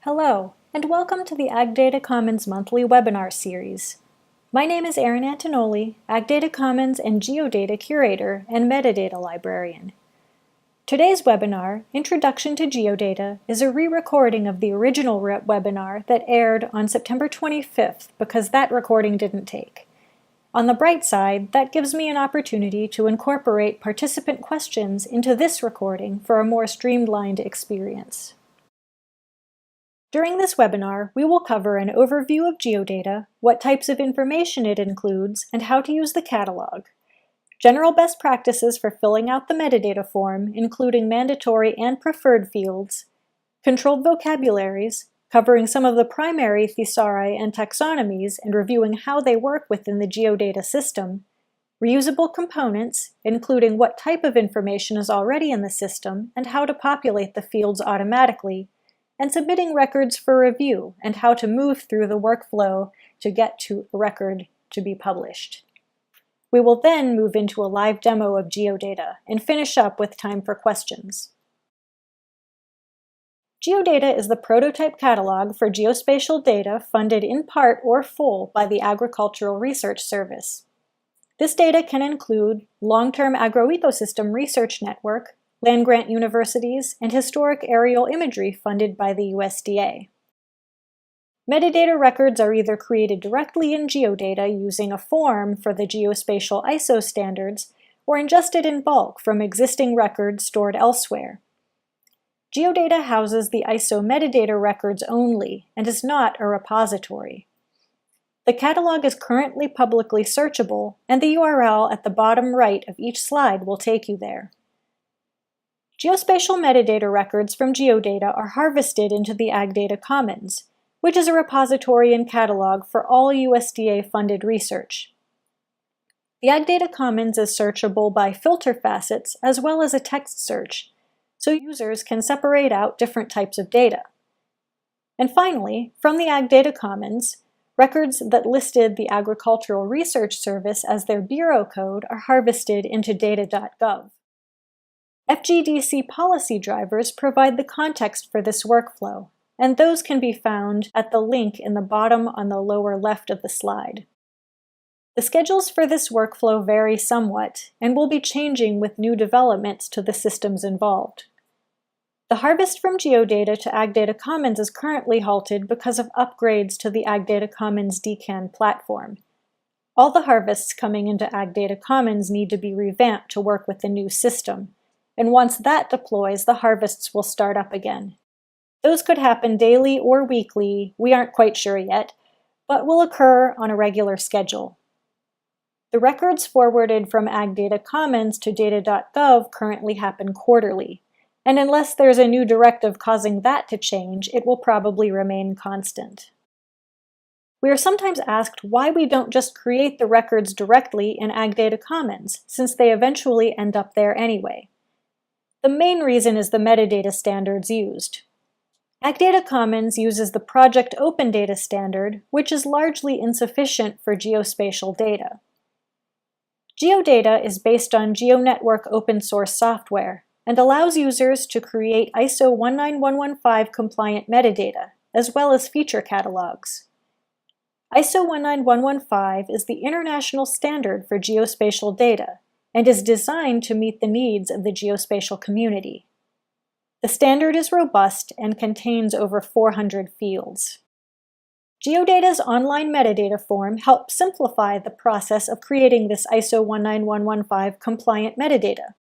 Hello, and welcome to the AgData Commons monthly webinar series. My name is Erin Antonoli, AgData Commons and GeoData Curator and Metadata Librarian. Today's webinar, Introduction to GeoData, is a re-recording of the original webinar that aired on September 25th because that recording didn't take. On the bright side, that gives me an opportunity to incorporate participant questions into this recording for a more streamlined experience. During this webinar, we will cover an overview of GeoData, what types of information it includes, and how to use the catalog. General best practices for filling out the metadata form, including mandatory and preferred fields, controlled vocabularies, covering some of the primary thesauri and taxonomies and reviewing how they work within the GeoData system, reusable components, including what type of information is already in the system and how to populate the fields automatically, and submitting records for review and how to move through the workflow to get to a record to be published. We will then move into a live demo of GeoData and finish up with time for questions. GeoData is the prototype catalog for geospatial data funded in part or full by the Agricultural Research Service. This data can include long-term agro-ecosystem research network, land-grant universities, and historic aerial imagery funded by the USDA. Metadata records are either created directly in GeoData using a form for the geospatial ISO standards or ingested in bulk from existing records stored elsewhere. GeoData houses the ISO metadata records only and is not a repository. The catalog is currently publicly searchable, and the URL at the bottom right of each slide will take you there. Geospatial metadata records from GeoData are harvested into the AgData Commons, which is a repository and catalog for all USDA-funded research. The AgData Commons is searchable by filter facets as well as a text search, so users can separate out different types of data. And finally, from the AgData Commons, records that listed the Agricultural Research Service as their bureau code are harvested into data.gov. FGDC policy drivers provide the context for this workflow, and those can be found at the link in the bottom on the lower left of the slide. The schedules for this workflow vary somewhat and will be changing with new developments to the systems involved. The harvest from GeoData to AgData Commons is currently halted because of upgrades to the AgData Commons DCAN platform. All the harvests coming into AgData Commons need to be revamped to work with the new system, and once that deploys, the harvests will start up again. Those could happen daily or weekly, we aren't quite sure yet, but will occur on a regular schedule. The records forwarded from AgData Commons to data.gov currently happen quarterly, and unless there's a new directive causing that to change, it will probably remain constant. We are sometimes asked why we don't just create the records directly in AgData Commons, since they eventually end up there anyway. The main reason is the metadata standards used. AgData Commons uses the Project Open Data standard, which is largely insufficient for geospatial data. GeoData is based on GeoNetwork open source software and allows users to create ISO 19115 compliant metadata, as well as feature catalogs. ISO 19115 is the international standard for geospatial data, and is designed to meet the needs of the geospatial community. The standard is robust and contains over 400 fields. GeoData's online metadata form helps simplify the process of creating this ISO 19115 compliant metadata.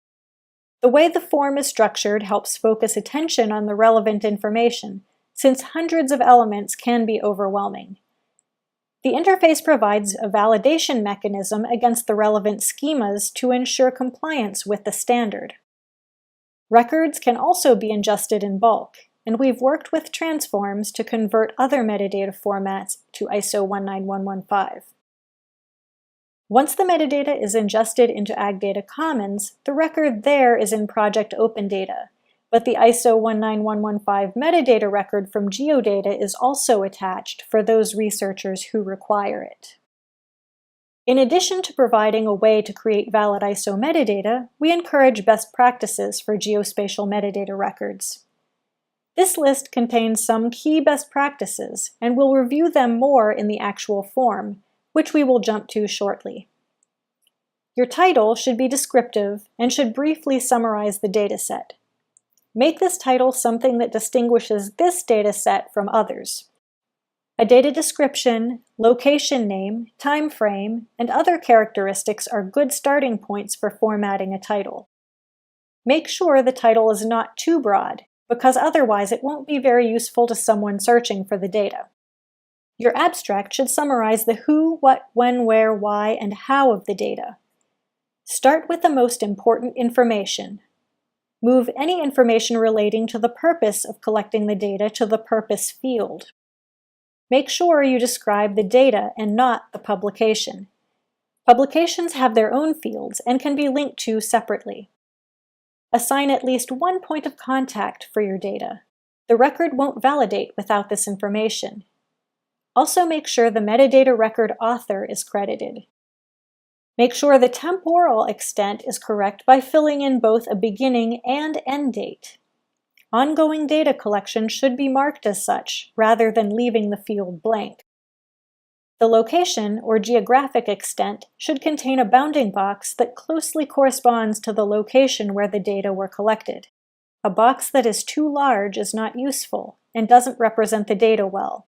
The way the form is structured helps focus attention on the relevant information, since hundreds of elements can be overwhelming. The interface provides a validation mechanism against the relevant schemas to ensure compliance with the standard. Records can also be ingested in bulk, and we've worked with transforms to convert other metadata formats to ISO 19115. Once the metadata is ingested into AgData Commons, the record there is in Project Open Data, but the ISO 19115 metadata record from GeoData is also attached for those researchers who require it. In addition to providing a way to create valid ISO metadata, we encourage best practices for geospatial metadata records. This list contains some key best practices, and we'll review them more in the actual form, which we will jump to shortly. Your title should be descriptive and should briefly summarize the dataset. Make this title something that distinguishes this dataset from others. A data description, location name, time frame, and other characteristics are good starting points for formatting a title. Make sure the title is not too broad, because otherwise it won't be very useful to someone searching for the data. Your abstract should summarize the who, what, when, where, why, and how of the data. Start with the most important information. Move any information relating to the purpose of collecting the data to the purpose field. Make sure you describe the data and not the publication. Publications have their own fields and can be linked to separately. Assign at least one point of contact for your data. The record won't validate without this information. Also make sure the metadata record author is credited. Make sure the temporal extent is correct by filling in both a beginning and end date. Ongoing data collection should be marked as such, rather than leaving the field blank. The location, or geographic extent, should contain a bounding box that closely corresponds to the location where the data were collected. A box that is too large is not useful and doesn't represent the data well.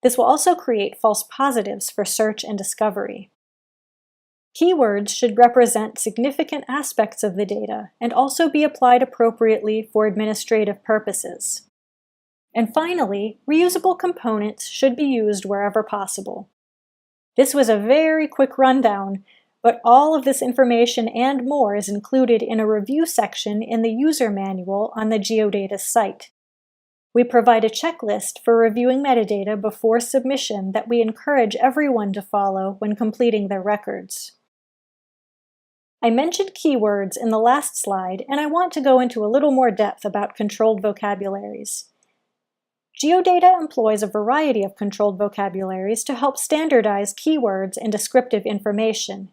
This will also create false positives for search and discovery. Keywords should represent significant aspects of the data and also be applied appropriately for administrative purposes. And finally, reusable components should be used wherever possible. This was a very quick rundown, but all of this information and more is included in a review section in the user manual on the GeoData site. We provide a checklist for reviewing metadata before submission that we encourage everyone to follow when completing their records. I mentioned keywords in the last slide, and I want to go into a little more depth about controlled vocabularies. GeoData employs a variety of controlled vocabularies to help standardize keywords and descriptive information.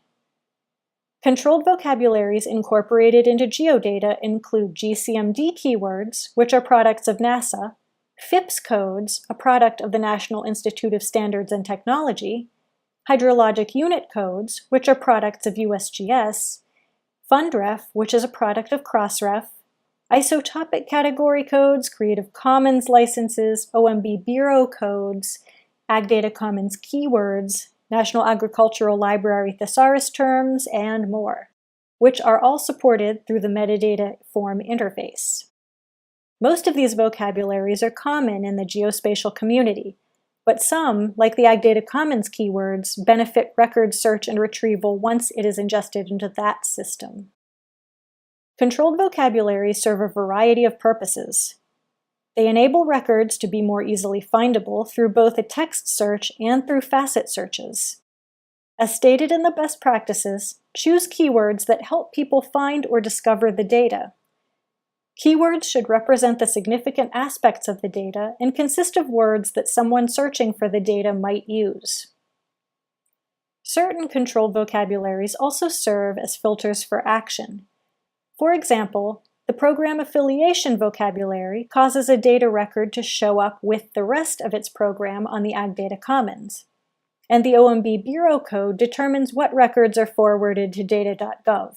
Controlled vocabularies incorporated into GeoData include GCMD keywords, which are products of NASA, FIPS codes, a product of the National Institute of Standards and Technology, hydrologic unit codes, which are products of USGS, FundRef, which is a product of Crossref, isotopic category codes, Creative Commons licenses, OMB Bureau codes, AgData Commons keywords, National Agricultural Library thesaurus terms, and more, which are all supported through the metadata form interface. Most of these vocabularies are common in the geospatial community, but some, like the AgData Commons keywords, benefit record search and retrieval once it is ingested into that system. Controlled vocabularies serve a variety of purposes. They enable records to be more easily findable through both a text search and through facet searches. As stated in the best practices, choose keywords that help people find or discover the data. Keywords should represent the significant aspects of the data and consist of words that someone searching for the data might use. Certain controlled vocabularies also serve as filters for action. For example, the program affiliation vocabulary causes a data record to show up with the rest of its program on the AgData Commons, and the OMB Bureau code determines what records are forwarded to data.gov.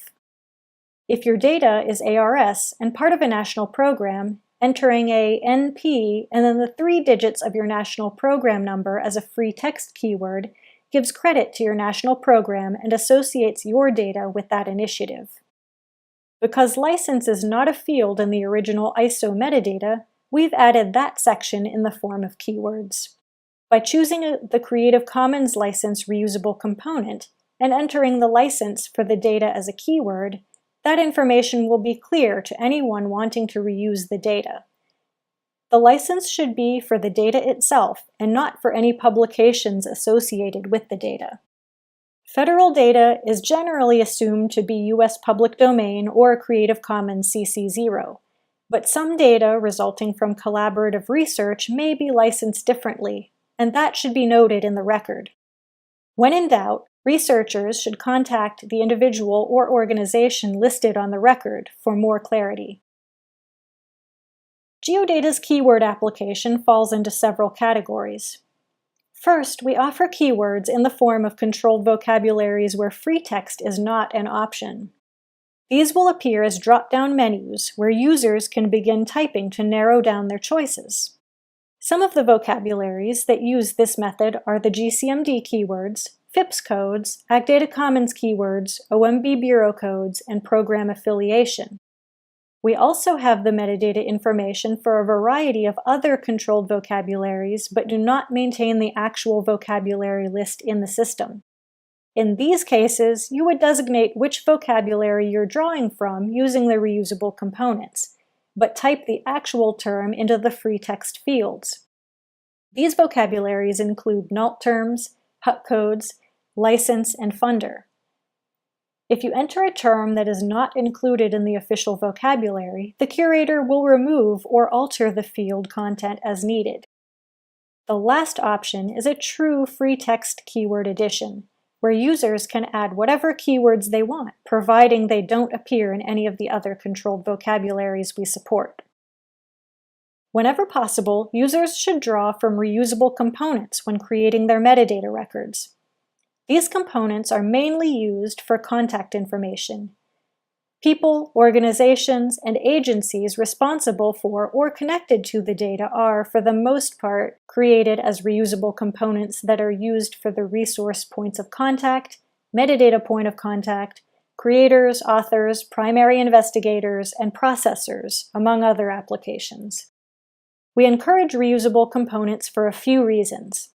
If your data is ARS and part of a national program, entering a NP and then the 3 digits of your national program number as a free text keyword gives credit to your national program and associates your data with that initiative. Because license is not a field in the original ISO metadata, we've added that section in the form of keywords. By choosing the Creative Commons license reusable component and entering the license for the data as a keyword, that information will be clear to anyone wanting to reuse the data. The license should be for the data itself and not for any publications associated with the data. Federal data is generally assumed to be U.S. public domain or Creative Commons CC0, but some data resulting from collaborative research may be licensed differently, and that should be noted in the record. When in doubt, researchers should contact the individual or organization listed on the record for more clarity. GeoData's keyword application falls into several categories. First, we offer keywords in the form of controlled vocabularies where free text is not an option. These will appear as drop-down menus where users can begin typing to narrow down their choices. Some of the vocabularies that use this method are the GCMD keywords, FIPS codes, AgData Commons keywords, OMB Bureau codes, and program affiliation. We also have the metadata information for a variety of other controlled vocabularies, but do not maintain the actual vocabulary list in the system. In these cases, you would designate which vocabulary you're drawing from using the reusable components, but type the actual term into the free text fields. These vocabularies include NALT terms, HUC codes, license, and funder. If you enter a term that is not included in the official vocabulary, the curator will remove or alter the field content as needed. The last option is a true free text keyword addition, where users can add whatever keywords they want, providing they don't appear in any of the other controlled vocabularies we support. Whenever possible, users should draw from reusable components when creating their metadata records. These components are mainly used for contact information. People, organizations, and agencies responsible for or connected to the data are, for the most part, created as reusable components that are used for the resource points of contact, metadata point of contact, creators, authors, primary investigators, and processors, among other applications. We encourage reusable components for a few reasons.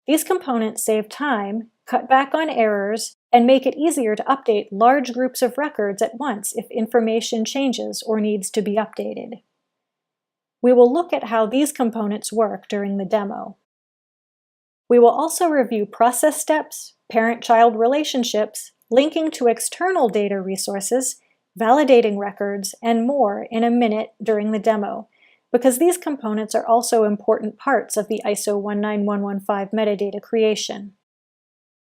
These components save time, cut back on errors, and make it easier to update large groups of records at once if information changes or needs to be updated. We will look at how these components work during the demo. We will also review process steps, parent-child relationships, linking to external data resources, validating records, and more in a minute during the demo, because these components are also important parts of the ISO 19115 metadata creation.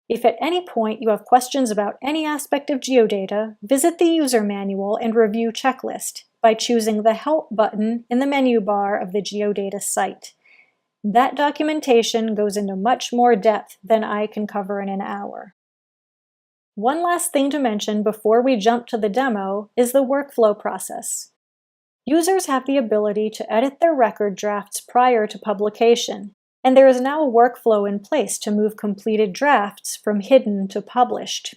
If at any point you have questions about any aspect of GeoData, visit the user manual and review checklist by choosing the Help button in the menu bar of the GeoData site. That documentation goes into much more depth than I can cover in an hour. One last thing to mention before we jump to the demo is the workflow process. Users have the ability to edit their record drafts prior to publication, and there is now a workflow in place to move completed drafts from hidden to published.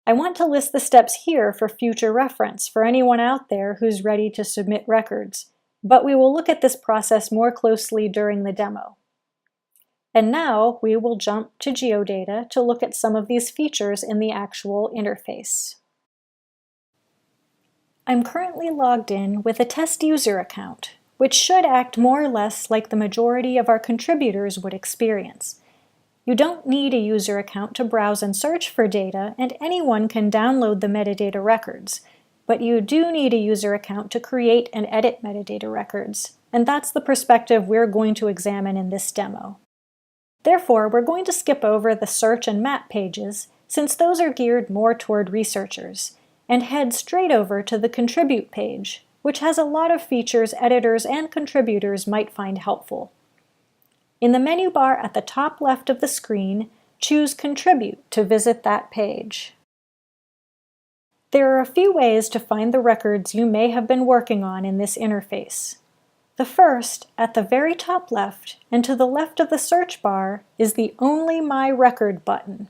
I want to list the steps here for future reference for anyone out there who's ready to submit records, but we will look at this process more closely during the demo. And now we will jump to GeoData to look at some of these features in the actual interface. I'm currently logged in with a test user account, which should act more or less like the majority of our contributors would experience. You don't need a user account to browse and search for data, and anyone can download the metadata records, but you do need a user account to create and edit metadata records, and that's the perspective we're going to examine in this demo. Therefore, we're going to skip over the search and map pages, since those are geared more toward researchers, and head straight over to the Contribute page, which has a lot of features editors and contributors might find helpful. In the menu bar at the top left of the screen, choose Contribute to visit that page. There are a few ways to find the records you may have been working on in this interface. The first, at the very top left and to the left of the search bar, is the Only My Record button.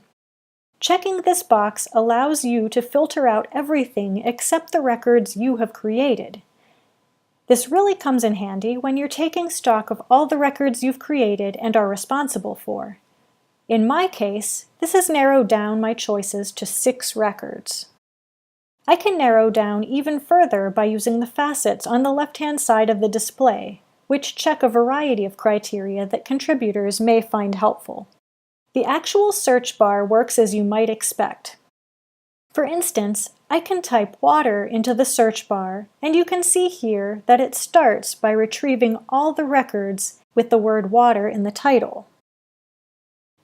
Checking this box allows you to filter out everything except the records you have created. This really comes in handy when you're taking stock of all the records you've created and are responsible for. In my case, this has narrowed down my choices to 6 records. I can narrow down even further by using the facets on the left-hand side of the display, which check a variety of criteria that contributors may find helpful. The actual search bar works as you might expect. For instance, I can type water into the search bar, and you can see here that it starts by retrieving all the records with the word water in the title.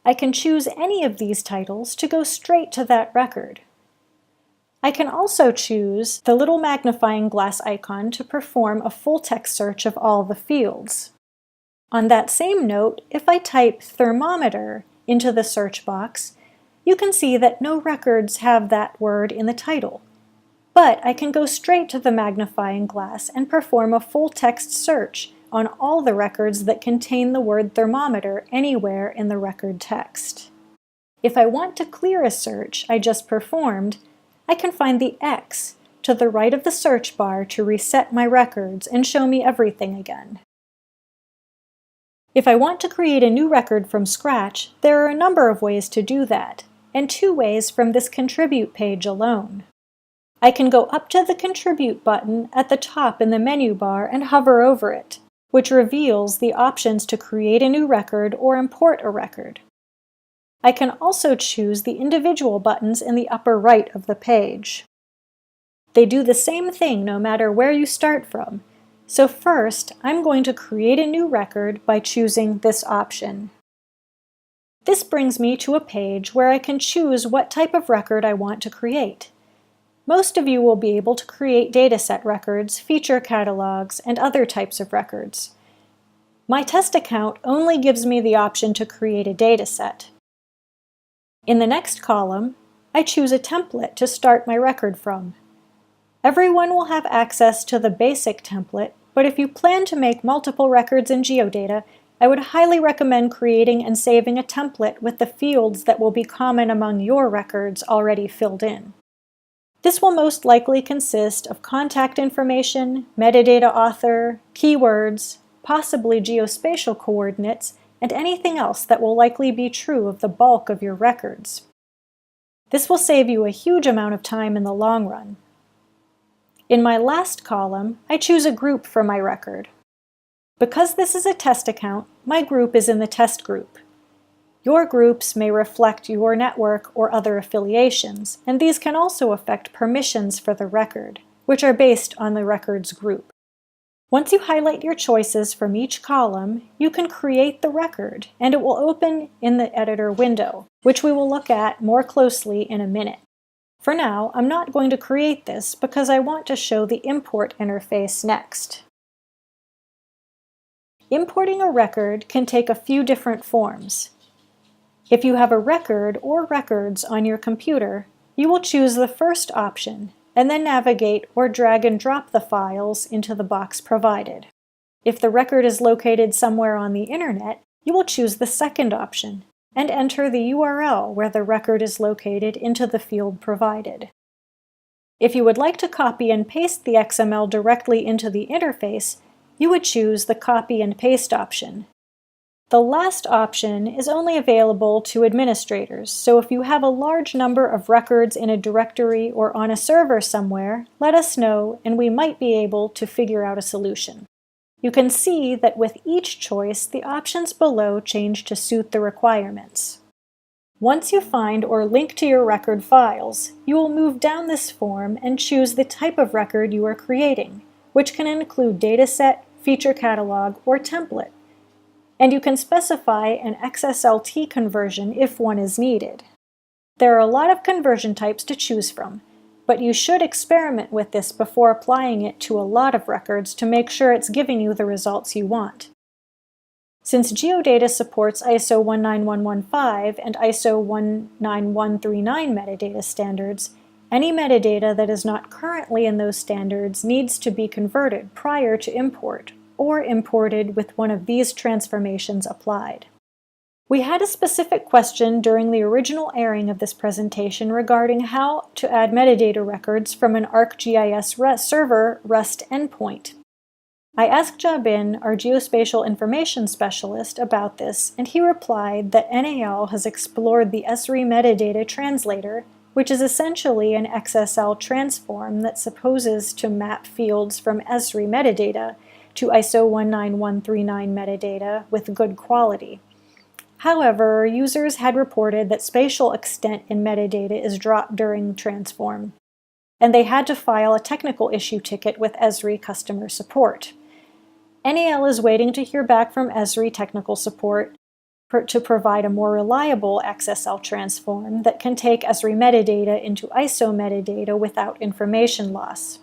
I can choose any of these titles to go straight to that record. I can also choose the little magnifying glass icon to perform a full text search of all the fields. On that same note, if I type thermometer into the search box, you can see that no records have that word in the title. But I can go straight to the magnifying glass and perform a full text search on all the records that contain the word thermometer anywhere in the record text. If I want to clear a search I just performed, I can find the X to the right of the search bar to reset my records and show me everything again. If I want to create a new record from scratch, there are a number of ways to do that, and 2 ways from this Contribute page alone. I can go up to the Contribute button at the top in the menu bar and hover over it, which reveals the options to create a new record or import a record. I can also choose the individual buttons in the upper right of the page. They do the same thing no matter where you start from, so first I'm going to create a new record by choosing this option. This brings me to a page where I can choose what type of record I want to create. Most of you will be able to create dataset records, feature catalogs, and other types of records. My test account only gives me the option to create a dataset. In the next column, I choose a template to start my record from. Everyone will have access to the basic template, but if you plan to make multiple records in GeoData, I would highly recommend creating and saving a template with the fields that will be common among your records already filled in. This will most likely consist of contact information, metadata author, keywords, possibly geospatial coordinates, and anything else that will likely be true of the bulk of your records. This will save you a huge amount of time in the long run. In my last column, I choose a group for my record. Because this is a test account, my group is in the test group. Your groups may reflect your network or other affiliations, and these can also affect permissions for the record, which are based on the record's group. Once you highlight your choices from each column, you can create the record, and it will open in the editor window, which we will look at more closely in a minute. For now, I'm not going to create this because I want to show the import interface next. Importing a record can take a few different forms. If you have a record or records on your computer, you will choose the first option, and then navigate or drag and drop the files into the box provided. If the record is located somewhere on the internet, you will choose the second option and enter the URL where the record is located into the field provided. If you would like to copy and paste the XML directly into the interface, you would choose the Copy and Paste option. The last option is only available to administrators, so if you have a large number of records in a directory or on a server somewhere, let us know and we might be able to figure out a solution. You can see that with each choice, the options below change to suit the requirements. Once you find or link to your record files, you will move down this form and choose the type of record you are creating, which can include dataset, feature catalog, or template. And you can specify an XSLT conversion if one is needed. There are a lot of conversion types to choose from, but you should experiment with this before applying it to a lot of records to make sure it's giving you the results you want. Since GeoData supports ISO 19115 and ISO 19139 metadata standards, any metadata that is not currently in those standards needs to be converted prior to import, or imported with one of these transformations applied. We had a specific question during the original airing of this presentation regarding how to add metadata records from an ArcGIS server REST endpoint. I asked Jabin, our geospatial information specialist, about this, and he replied that NAL has explored the Esri metadata translator, which is essentially an XSL transform that supposes to map fields from Esri metadata to ISO 19139 metadata with good quality. However, users had reported that spatial extent in metadata is dropped during transform, and they had to file a technical issue ticket with Esri customer support. NAL is waiting to hear back from Esri technical support. to provide a more reliable XSL transform that can take Esri metadata into ISO metadata without information loss.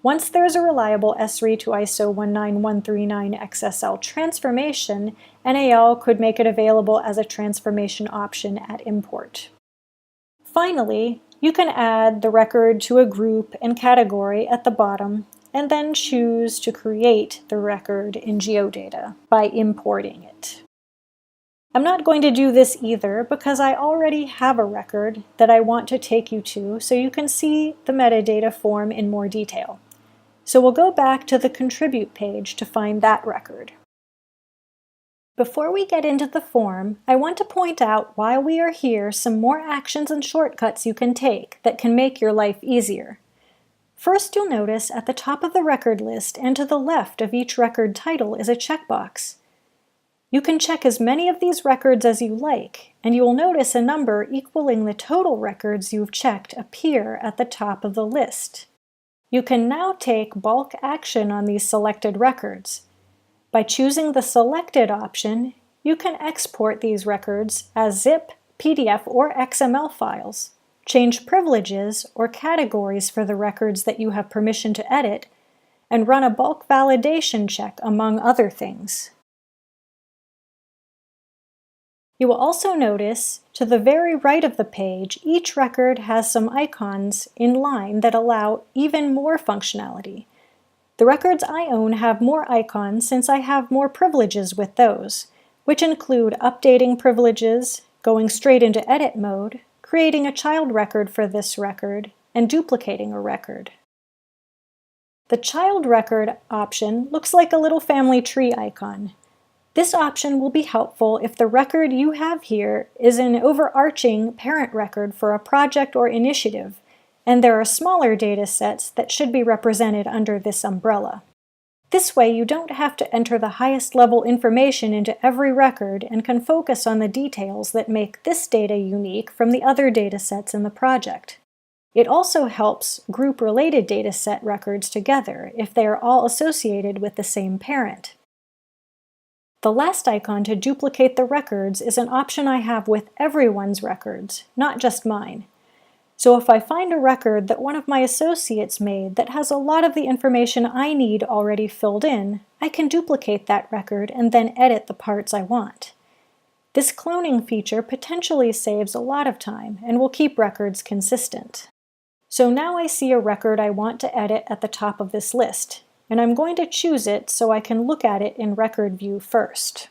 Once there's a reliable Esri to ISO 19139 XSL transformation, NAL could make it available as a transformation option at import. Finally, you can add the record to a group and category at the bottom, and then choose to create the record in GeoData by importing it. I'm not going to do this either because I already have a record that I want to take you to so you can see the metadata form in more detail. So we'll go back to the Contribute page to find that record. Before we get into the form, I want to point out while we are here some more actions and shortcuts you can take that can make your life easier. First, you'll notice at the top of the record list and to the left of each record title is a checkbox. You can check as many of these records as you like, and you will notice a number equaling the total records you've checked appear at the top of the list. You can now take bulk action on these selected records. By choosing the Selected option, you can export these records as zip, PDF, or XML files, change privileges or categories for the records that you have permission to edit, and run a bulk validation check, among other things. You will also notice, to the very right of the page, each record has some icons in line that allow even more functionality. The records I own have more icons since I have more privileges with those, which include updating privileges, going straight into edit mode, creating a child record for this record, and duplicating a record. The child record option looks like a little family tree icon. This option will be helpful if the record you have here is an overarching parent record for a project or initiative, and there are smaller data sets that should be represented under this umbrella. This way you don't have to enter the highest level information into every record and can focus on the details that make this data unique from the other data sets in the project. It also helps group related data set records together if they are all associated with the same parent. The last icon to duplicate the records is an option I have with everyone's records, not just mine. So if I find a record that one of my associates made that has a lot of the information I need already filled in, I can duplicate that record and then edit the parts I want. This cloning feature potentially saves a lot of time and will keep records consistent. So now I see a record I want to edit at the top of this list, and I'm going to choose it so I can look at it in Record View first.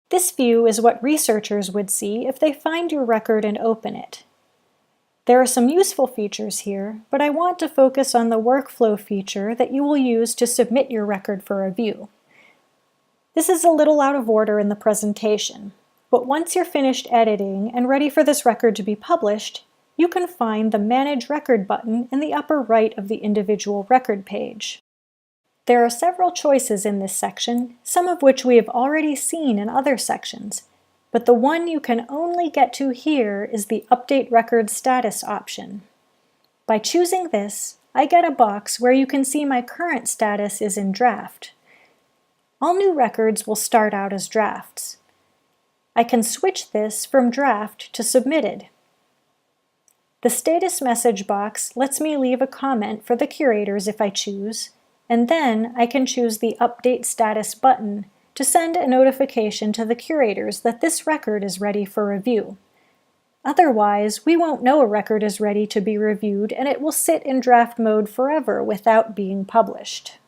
This view is what researchers would see if they find your record and open it. There are some useful features here, but I want to focus on the workflow feature that you will use to submit your record for review. This is a little out of order in the presentation, but once you're finished editing and ready for this record to be published, you can find the Manage Record button in the upper right of the individual record page. There are several choices in this section, some of which we have already seen in other sections, but the one you can only get to here is the Update Record Status option. By choosing this, I get a box where you can see my current status is in draft. All new records will start out as drafts. I can switch this from draft to submitted. The status message box lets me leave a comment for the curators if I choose, and then I can choose the Update Status button to send a notification to the curators that this record is ready for review. Otherwise, we won't know a record is ready to be reviewed and it will sit in draft mode forever without being published.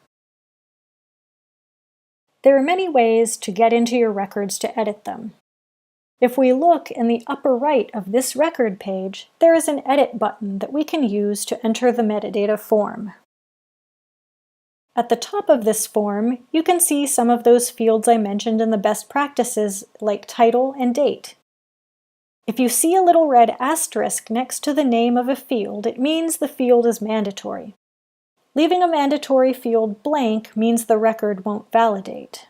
There are many ways to get into your records to edit them. If we look in the upper right of this record page, there is an Edit button that we can use to enter the metadata form. At the top of this form, you can see some of those fields I mentioned in the best practices, like title and date. If you see a little red asterisk next to the name of a field, it means the field is mandatory. Leaving a mandatory field blank means the record won't validate.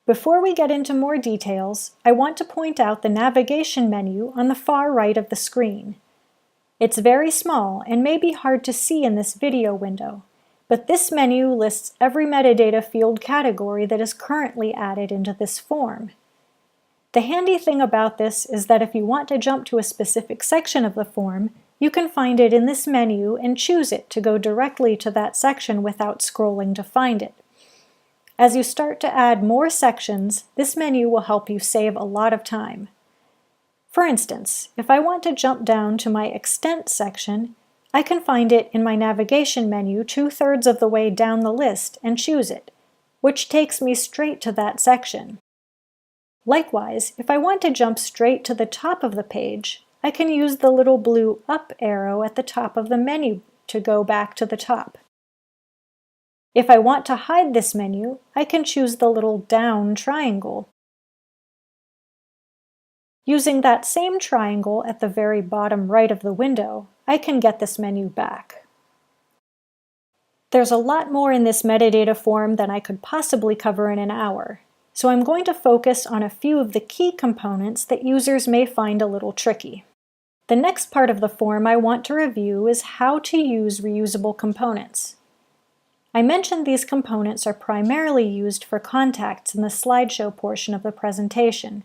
Before we get into more details, I want to point out the navigation menu on the far right of the screen. It's very small and may be hard to see in this video window, but this menu lists every metadata field category that is currently added into this form. The handy thing about this is that if you want to jump to a specific section of the form, you can find it in this menu and choose it to go directly to that section without scrolling to find it. As you start to add more sections, this menu will help you save a lot of time. For instance, if I want to jump down to my Extent section, I can find it in my navigation menu 2/3 of the way down the list and choose it, which takes me straight to that section. Likewise, if I want to jump straight to the top of the page, I can use the little blue up arrow at the top of the menu to go back to the top. If I want to hide this menu, I can choose the little down triangle. Using that same triangle at the very bottom right of the window, I can get this menu back. There's a lot more in this metadata form than I could possibly cover in an hour, so I'm going to focus on a few of the key components that users may find a little tricky. The next part of the form I want to review is how to use reusable components. I mentioned these components are primarily used for contacts in the slideshow portion of the presentation,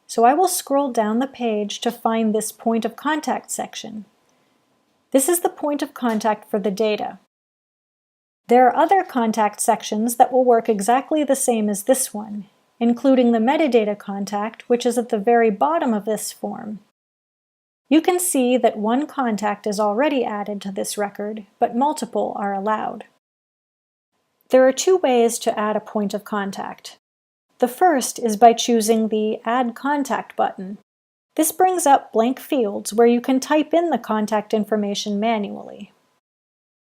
so I will scroll down the page to find this point of contact section. This is the point of contact for the data. There are other contact sections that will work exactly the same as this one, including the metadata contact, which is at the very bottom of this form. You can see that one contact is already added to this record, but multiple are allowed. There are two ways to add a point of contact. The first is by choosing the Add Contact button. This brings up blank fields where you can type in the contact information manually.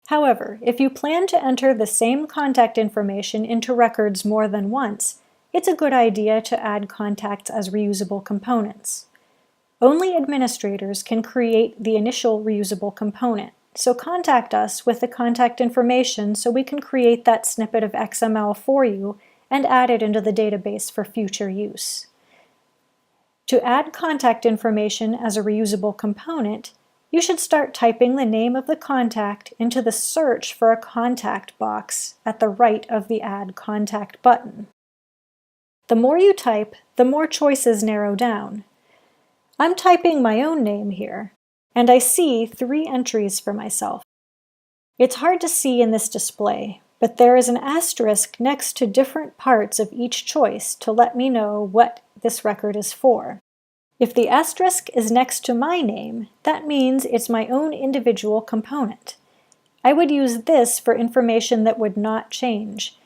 However, if you plan to enter the same contact information into records more than once, it's a good idea to add contacts as reusable components. Only administrators can create the initial reusable component, so contact us with the contact information so we can create that snippet of XML for you and add it into the database for future use. To add contact information as a reusable component, you should start typing the name of the contact into the Search for a Contact box at the right of the Add Contact button. The more you type, the more choices narrow down. I'm typing my own name here, and I see 3 entries for myself. It's hard to see in this display, but there is an asterisk next to different parts of each choice to let me know what this record is for. If the asterisk is next to my name, that means it's my own individual component. I would use this for information that would not change.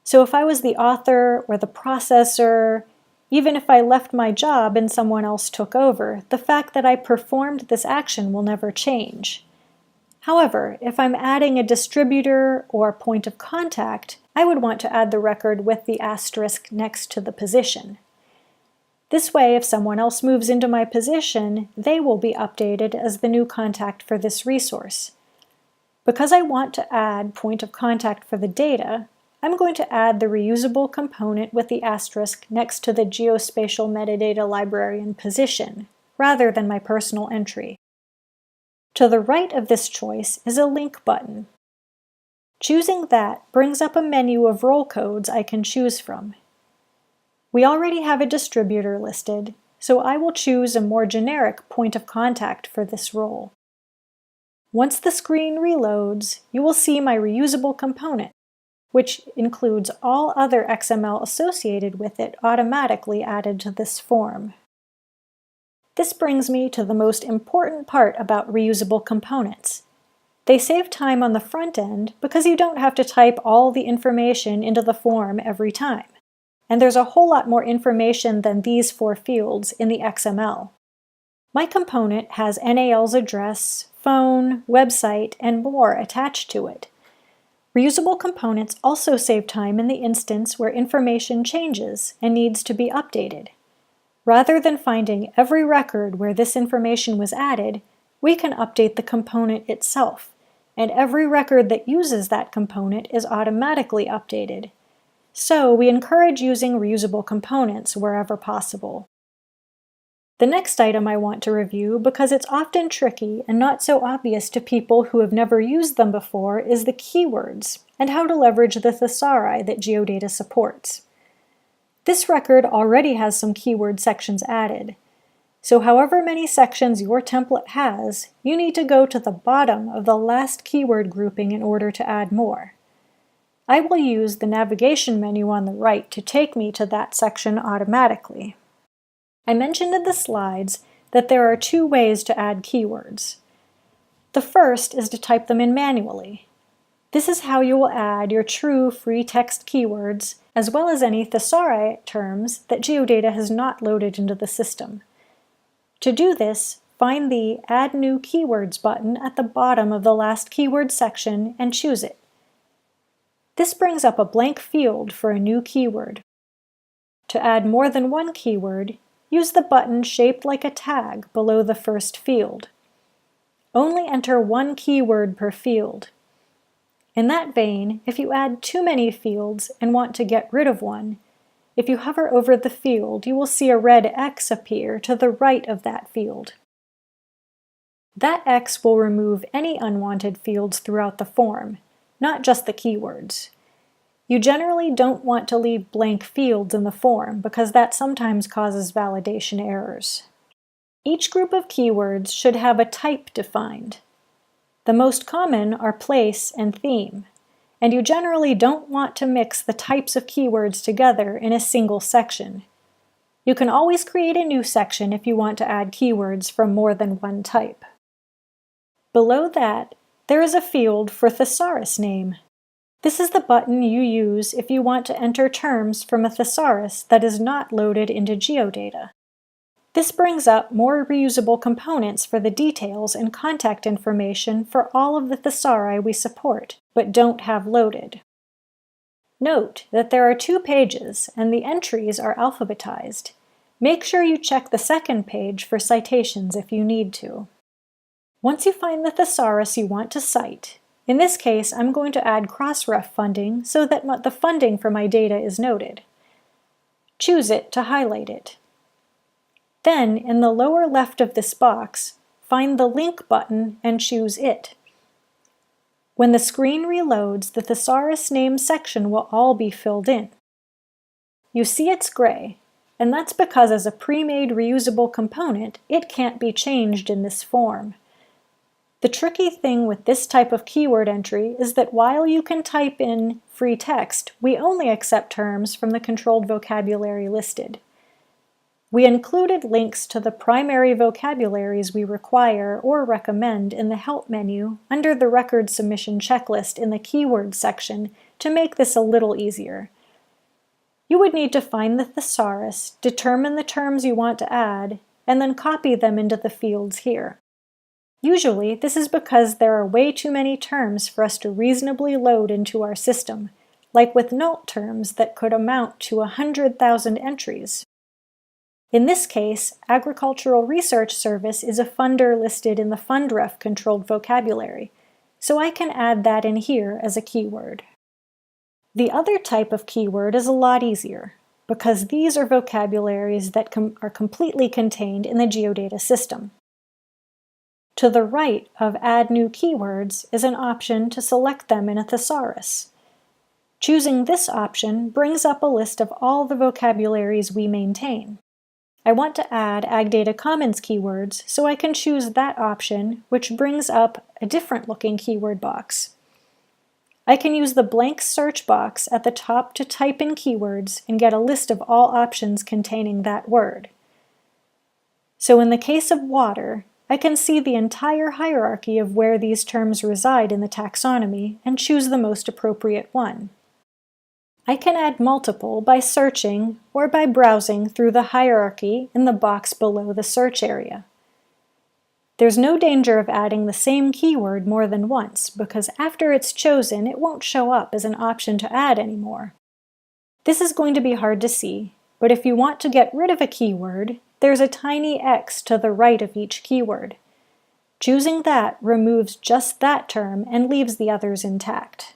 So if I was the author or the processor, even if I left my job and someone else took over, the fact that I performed this action will never change. However, if I'm adding a distributor or point of contact, I would want to add the record with the asterisk next to the position. This way, if someone else moves into my position, they will be updated as the new contact for this resource. Because I want to add point of contact for the data, I'm going to add the reusable component with the asterisk next to the geospatial metadata librarian position, rather than my personal entry. To the right of this choice is a link button. Choosing that brings up a menu of role codes I can choose from. We already have a distributor listed, so I will choose a more generic point of contact for this role. Once the screen reloads, you will see my reusable component, which includes all other XML associated with it automatically added to this form. This brings me to the most important part about reusable components. They save time on the front end because you don't have to type all the information into the form every time. And there's a whole lot more information than these 4 fields in the XML. My component has NAL's address, phone, website, and more attached to it. Reusable components also save time in the instance where information changes and needs to be updated. Rather than finding every record where this information was added, we can update the component itself, and every record that uses that component is automatically updated. So we encourage using reusable components wherever possible. The next item I want to review, because it's often tricky and not so obvious to people who have never used them before, is the keywords and how to leverage the thesauri that GeoData supports. This record already has some keyword sections added. So however many sections your template has, you need to go to the bottom of the last keyword grouping in order to add more. I will use the navigation menu on the right to take me to that section automatically. I mentioned in the slides that there are two ways to add keywords. The first is to type them in manually. This is how you will add your true free text keywords, as well as any thesauri terms that GeoData has not loaded into the system. To do this, find the Add New Keywords button at the bottom of the last keyword section and choose it. This brings up a blank field for a new keyword. To add more than one keyword, use the button shaped like a tag below the first field. Only enter one keyword per field. In that vein, if you add too many fields and want to get rid of one, if you hover over the field, you will see a red X appear to the right of that field. That X will remove any unwanted fields throughout the form, not just the keywords. You generally don't want to leave blank fields in the form because that sometimes causes validation errors. Each group of keywords should have a type defined. The most common are place and theme, and you generally don't want to mix the types of keywords together in a single section. You can always create a new section if you want to add keywords from more than one type. Below that, there is a field for thesaurus name. This is the button you use if you want to enter terms from a thesaurus that is not loaded into GeoData. This brings up more reusable components for the details and contact information for all of the thesauri we support, but don't have loaded. Note that there are 2 pages and the entries are alphabetized. Make sure you check the second page for citations if you need to. Once you find the thesaurus you want to cite, in this case I'm going to add cross-ref funding so that the funding for my data is noted. Choose it to highlight it. Then, in the lower left of this box, find the Link button and choose it. When the screen reloads, the thesaurus name section will all be filled in. You see it's gray, and that's because as a pre-made reusable component, it can't be changed in this form. The tricky thing with this type of keyword entry is that while you can type in free text, we only accept terms from the controlled vocabulary listed. We included links to the primary vocabularies we require or recommend in the Help menu under the Record Submission Checklist in the Keywords section to make this a little easier. You would need to find the thesaurus, determine the terms you want to add, and then copy them into the fields here. Usually, this is because there are way too many terms for us to reasonably load into our system, like with null terms that could amount to 100,000 entries. In this case, Agricultural Research Service is a funder listed in the FundRef controlled vocabulary, so I can add that in here as a keyword. The other type of keyword is a lot easier, because these are vocabularies that are completely contained in the GeoData system. To the right of Add New Keywords is an option to select them in a thesaurus. Choosing this option brings up a list of all the vocabularies we maintain. I want to add AgData Commons keywords, so I can choose that option, which brings up a different looking keyword box. I can use the blank search box at the top to type in keywords and get a list of all options containing that word. So in the case of water, I can see the entire hierarchy of where these terms reside in the taxonomy and choose the most appropriate one. I can add multiple by searching or by browsing through the hierarchy in the box below the search area. There's no danger of adding the same keyword more than once because after it's chosen, it won't show up as an option to add anymore. This is going to be hard to see, but if you want to get rid of a keyword, there's a tiny X to the right of each keyword. Choosing that removes just that term and leaves the others intact.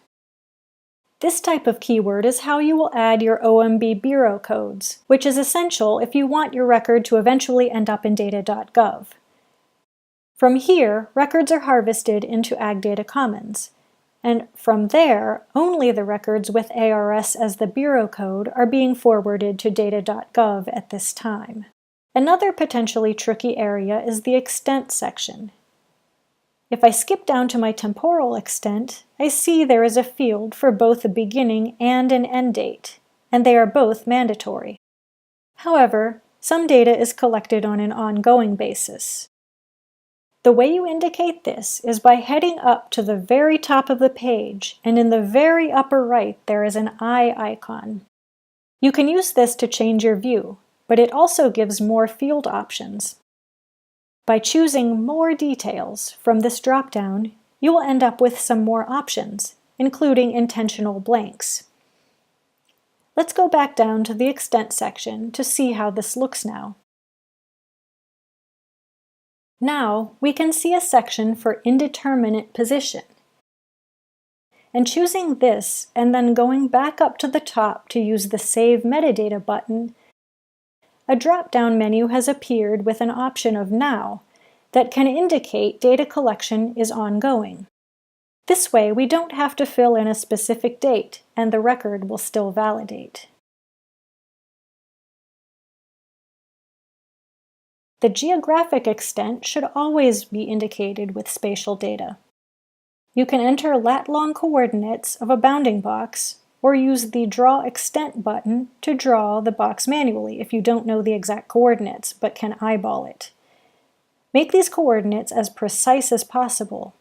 This type of keyword is how you will add your OMB Bureau codes, which is essential if you want your record to eventually end up in data.gov. From here, records are harvested into AgData Commons. And from there, only the records with ARS as the bureau code are being forwarded to data.gov at this time. Another potentially tricky area is the extent section. If I skip down to my temporal extent, I see there is a field for both a beginning and an end date, and they are both mandatory. However, some data is collected on an ongoing basis. The way you indicate this is by heading up to the very top of the page, and in the very upper right there is an eye icon. You can use this to change your view, but it also gives more field options. By choosing More Details from this drop-down, you will end up with some more options, including intentional blanks. Let's go back down to the Extent section to see how this looks now. Now, we can see a section for indeterminate position. And choosing this and then going back up to the top to use the Save Metadata button, a drop-down menu has appeared with an option of Now that can indicate data collection is ongoing. This way, we don't have to fill in a specific date, and the record will still validate. The geographic extent should always be indicated with spatial data. You can enter lat-long coordinates of a bounding box, or use the Draw Extent button to draw the box manually if you don't know the exact coordinates but can eyeball it. Make these coordinates as precise as possible.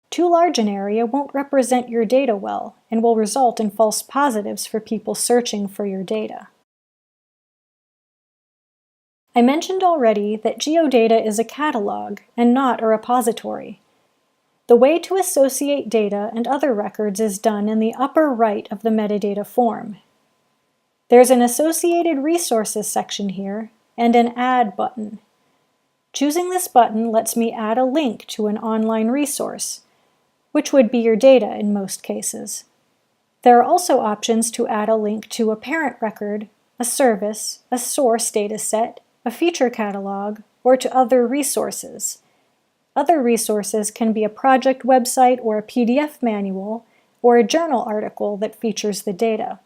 Too large an area won't represent your data well and will result in false positives for people searching for your data. I mentioned already that GeoData is a catalog and not a repository. The way to associate data and other records is done in the upper right of the metadata form. There's an Associated Resources section here and an Add button. Choosing this button lets me add a link to an online resource, which would be your data in most cases. There are also options to add a link to a parent record, a service, a source dataset, a feature catalog, or to other resources. Other resources can be a project website or a PDF manual, or a journal article that features the data.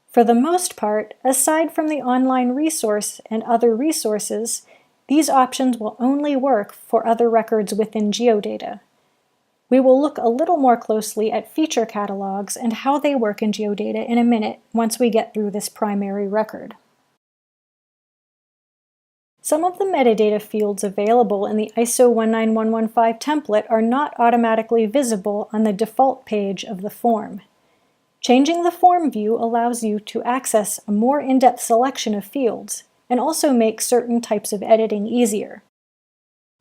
For the most part, aside from the online resource and other resources, these options will only work for other records within GeoData. We will look a little more closely at feature catalogs and how they work in GeoData in a minute once we get through this primary record. Some of the metadata fields available in the ISO 19115 template are not automatically visible on the default page of the form. Changing the form view allows you to access a more in-depth selection of fields and also make certain types of editing easier.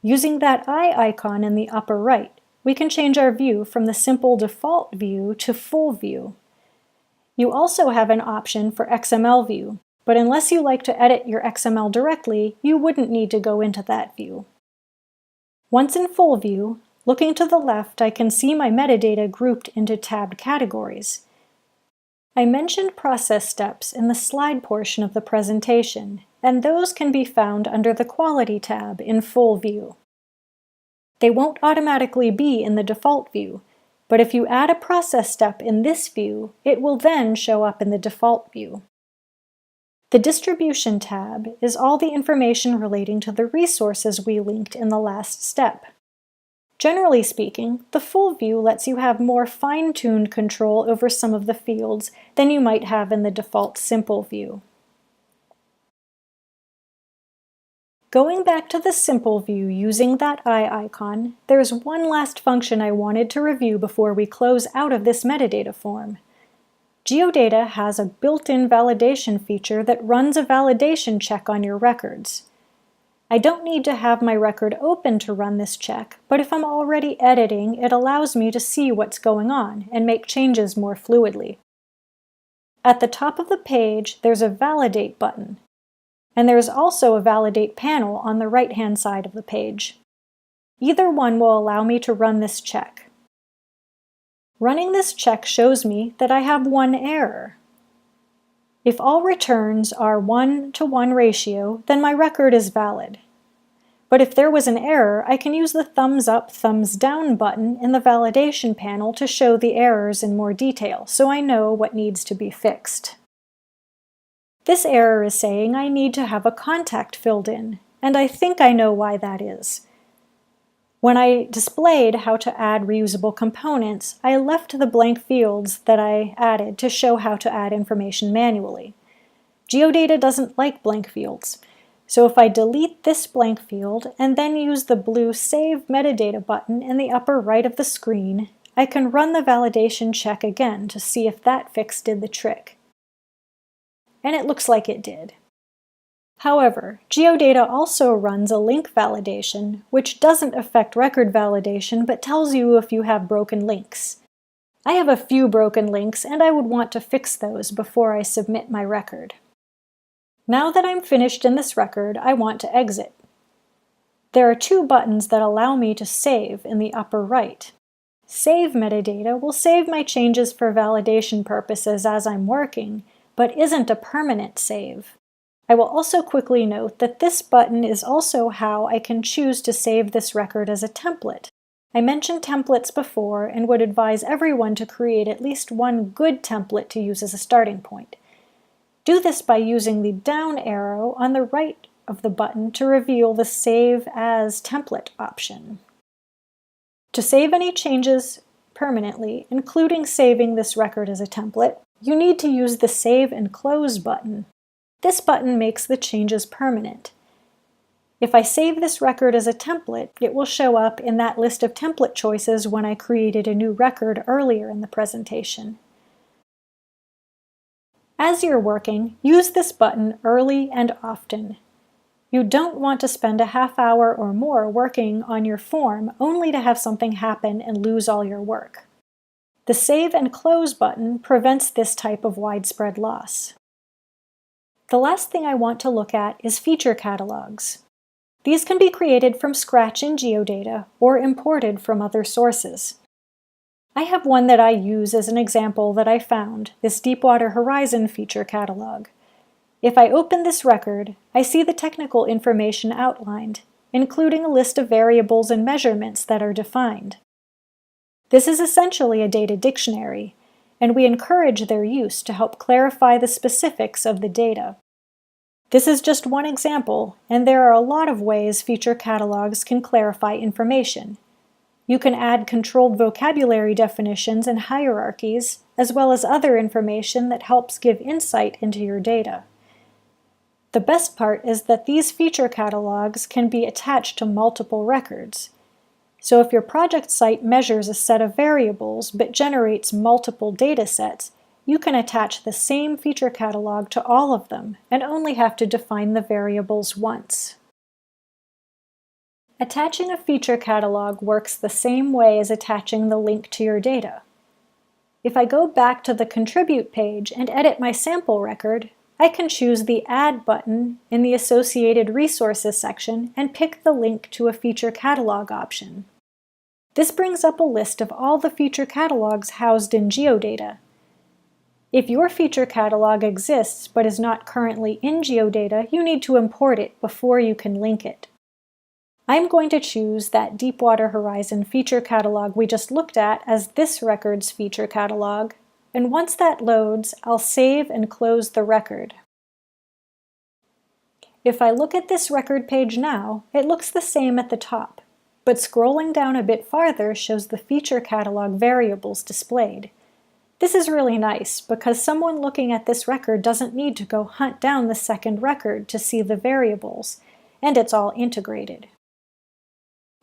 Using that eye icon in the upper right, we can change our view from the simple default view to full view. You also have an option for XML view, but unless you like to edit your XML directly, you wouldn't need to go into that view. Once in full view, looking to the left, I can see my metadata grouped into tabbed categories. I mentioned process steps in the slide portion of the presentation, and those can be found under the Quality tab in full view. They won't automatically be in the default view, but if you add a process step in this view, it will then show up in the default view. The Distribution tab is all the information relating to the resources we linked in the last step. Generally speaking, the full view lets you have more fine-tuned control over some of the fields than you might have in the default simple view. Going back to the simple view using that eye icon, there's one last function I wanted to review before we close out of this metadata form. GeoData has a built-in validation feature that runs a validation check on your records. I don't need to have my record open to run this check, but if I'm already editing, it allows me to see what's going on and make changes more fluidly. At the top of the page, there's a Validate button, and there's also a Validate panel on the right-hand side of the page. Either one will allow me to run this check. Running this check shows me that I have one error. If all returns are 1-to-1 ratio, then my record is valid. But if there was an error, I can use the thumbs up, thumbs down button in the validation panel to show the errors in more detail, so I know what needs to be fixed. This error is saying I need to have a contact filled in, and I think I know why that is. When I displayed how to add reusable components, I left the blank fields that I added to show how to add information manually. GeoData doesn't like blank fields, so if I delete this blank field and then use the blue Save Metadata button in the upper right of the screen, I can run the validation check again to see if that fix did the trick. And it looks like it did. However, GeoData also runs a link validation, which doesn't affect record validation but tells you if you have broken links. I have a few broken links and I would want to fix those before I submit my record. Now that I'm finished in this record, I want to exit. There are two buttons that allow me to save in the upper right. Save Metadata will save my changes for validation purposes as I'm working, but isn't a permanent save. I will also quickly note that this button is also how I can choose to save this record as a template. I mentioned templates before and would advise everyone to create at least one good template to use as a starting point. Do this by using the down arrow on the right of the button to reveal the Save As Template option. To save any changes permanently, including saving this record as a template, you need to use the Save and Close button. This button makes the changes permanent. If I save this record as a template, it will show up in that list of template choices when I created a new record earlier in the presentation. As you're working, use this button early and often. You don't want to spend a half hour or more working on your form only to have something happen and lose all your work. The Save and Close button prevents this type of widespread loss. The last thing I want to look at is feature catalogs. These can be created from scratch in GeoData or imported from other sources. I have one that I use as an example that I found, this Deepwater Horizon feature catalog. If I open this record, I see the technical information outlined, including a list of variables and measurements that are defined. This is essentially a data dictionary, and we encourage their use to help clarify the specifics of the data. This is just one example, and there are a lot of ways feature catalogs can clarify information. You can add controlled vocabulary definitions and hierarchies, as well as other information that helps give insight into your data. The best part is that these feature catalogs can be attached to multiple records. So if your project site measures a set of variables but generates multiple data sets, you can attach the same feature catalog to all of them and only have to define the variables once. Attaching a feature catalog works the same way as attaching the link to your data. If I go back to the Contribute page and edit my sample record, I can choose the Add button in the Associated Resources section and pick the link to a feature catalog option. This brings up a list of all the feature catalogs housed in GeoData. If your feature catalog exists but is not currently in GeoData, you need to import it before you can link it. I'm going to choose that Deepwater Horizon feature catalog we just looked at as this record's feature catalog, and once that loads, I'll save and close the record. If I look at this record page now, it looks the same at the top, but scrolling down a bit farther shows the feature catalog variables displayed. This is really nice because someone looking at this record doesn't need to go hunt down the second record to see the variables, and it's all integrated.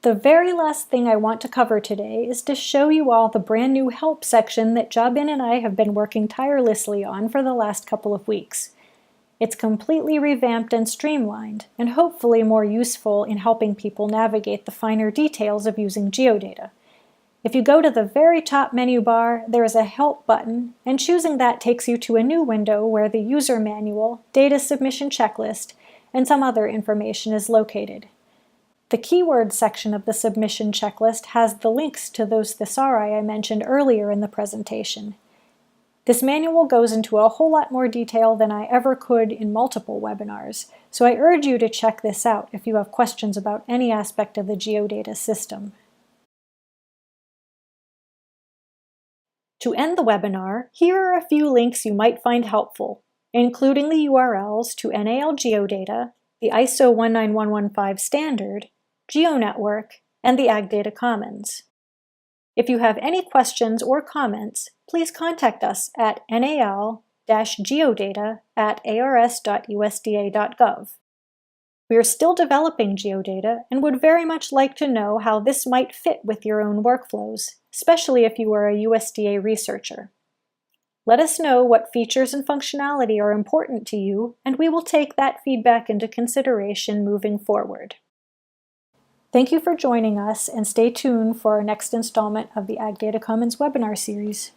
The very last thing I want to cover today is to show you all the brand new help section that Jabin and I have been working tirelessly on for the last couple of weeks. It's completely revamped and streamlined, and hopefully more useful in helping people navigate the finer details of using GeoData. If you go to the very top menu bar, there is a Help button, and choosing that takes you to a new window where the user manual, data submission checklist, and some other information is located. The keyword section of the submission checklist has the links to those thesauri I mentioned earlier in the presentation. This manual goes into a whole lot more detail than I ever could in multiple webinars, so I urge you to check this out if you have questions about any aspect of the GeoData system. To end the webinar, here are a few links you might find helpful, including the URLs to NAL GeoData, the ISO 19115 standard, GeoNetwork, and the AgData Commons. If you have any questions or comments, please contact us at nal-geodata@ars.usda.gov. We are still developing GeoData and would very much like to know how this might fit with your own workflows, especially if you are a USDA researcher. Let us know what features and functionality are important to you, and we will take that feedback into consideration moving forward. Thank you for joining us, and stay tuned for our next installment of the AgData Commons webinar series.